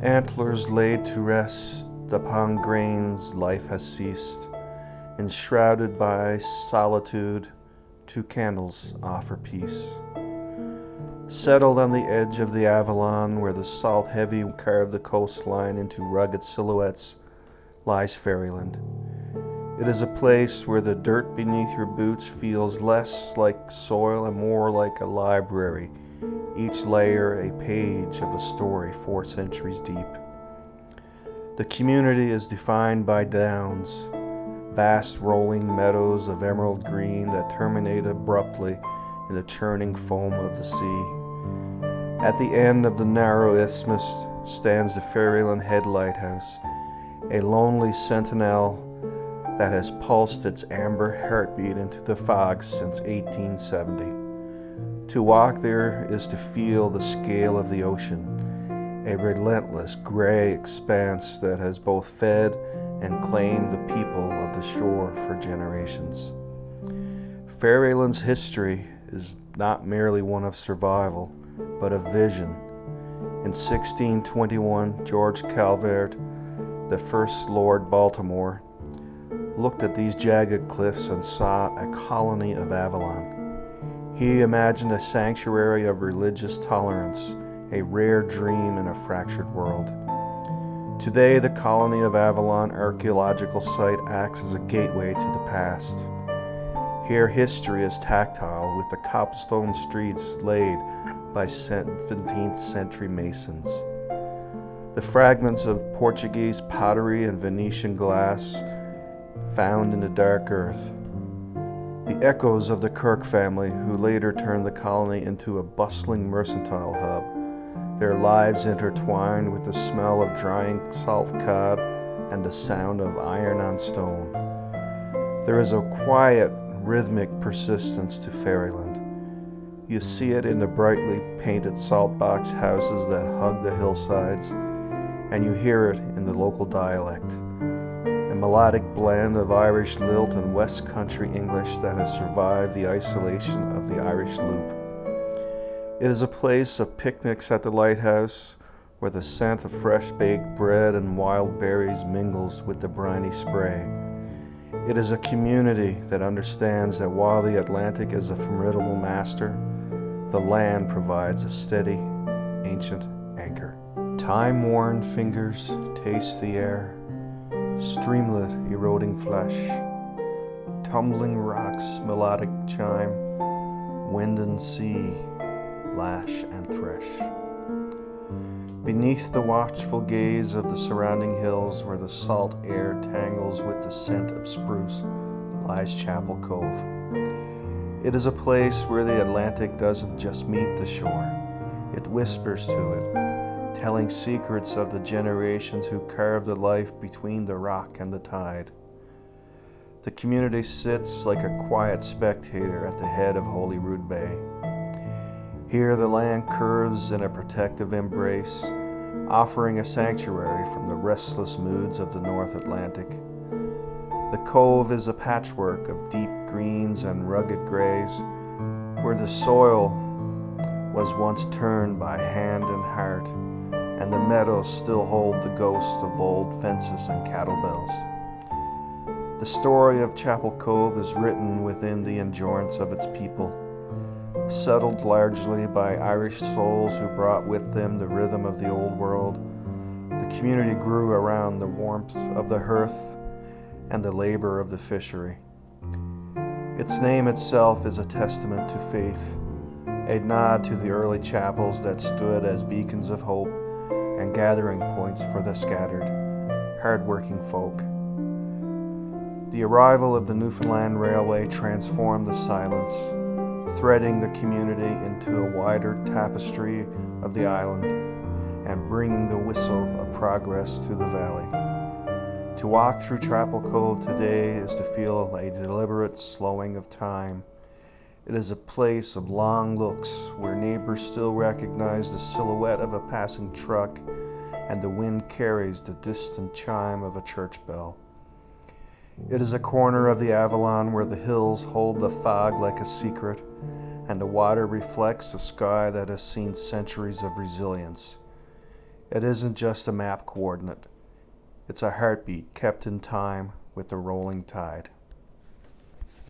Antlers laid to rest upon grains life has ceased. Enshrouded by solitude, 2 candles offer peace. Settled on the edge of the Avalon, where the salt heavy carved the coastline into rugged silhouettes, lies Ferryland. It is a place where the dirt beneath your boots feels less like soil and more like a library, each layer a page of a story 4 centuries deep. The community is defined by downs, vast rolling meadows of emerald green that terminate abruptly in the churning foam of the sea. At the end of the narrow isthmus stands the Ferryland Head Lighthouse, a lonely sentinel that has pulsed its amber heartbeat into the fog since 1870. To walk there is to feel the scale of the ocean, a relentless gray expanse that has both fed and claimed the people of the shore for generations. Ferryland's history is not merely one of survival, but of vision. In 1621, George Calvert, the first Lord Baltimore, looked at these jagged cliffs and saw a colony of Avalon. He imagined a sanctuary of religious tolerance, a rare dream in a fractured world. Today, the colony of Avalon archaeological site acts as a gateway to the past. Here, history is tactile with the cobblestone streets laid by 17th century masons. The fragments of Portuguese pottery and Venetian glass found in the dark earth. The echoes of the Kirk family, who later turned the colony into a bustling mercantile hub, their lives intertwined with the smell of drying salt cod and the sound of iron on stone. There is a quiet, rhythmic persistence to Ferryland. You see it in the brightly painted saltbox houses that hug the hillsides, and you hear it in the local dialect, a melodic blend of Irish lilt and West Country English that has survived the isolation of the Irish Loop. It is a place of picnics at the lighthouse, where the scent of fresh baked bread and wild berries mingles with the briny spray. It is a community that understands that while the Atlantic is a formidable master, the land provides a steady, ancient anchor. Time-worn fingers taste the air, streamlet eroding flesh, tumbling rocks, melodic chime, wind and sea, lash and thresh. Beneath the watchful gaze of the surrounding hills, where the salt air tangles with the scent of spruce, lies Chapel Cove. It is a place where the Atlantic doesn't just meet the shore, it whispers to it, telling secrets of the generations who carved a life between the rock and the tide. The community sits like a quiet spectator at the head of Holyrood Bay. Here the land curves in a protective embrace, offering a sanctuary from the restless moods of the North Atlantic. The cove is a patchwork of deep greens and rugged grays, where the soil was once turned by hand and heart, and the meadows still hold the ghosts of old fences and cattle bells. The story of Chapel Cove is written within the endurance of its people, settled largely by Irish souls who brought with them the rhythm of the old world. The community grew around the warmth of the hearth and the labor of the fishery. Its name itself is a testament to faith, a nod to the early chapels that stood as beacons of hope and gathering points for the scattered, hard-working folk. The arrival of the Newfoundland Railway transformed the silence, threading the community into a wider tapestry of the island and bringing the whistle of progress to the valley. To walk through Chapel Cove today is to feel a deliberate slowing of time. It is a place of long looks where neighbors still recognize the silhouette of a passing truck and the wind carries the distant chime of a church bell. It is a corner of the Avalon where the hills hold the fog like a secret and the water reflects a sky that has seen centuries of resilience. It isn't just a map coordinate. It's a heartbeat kept in time with the rolling tide.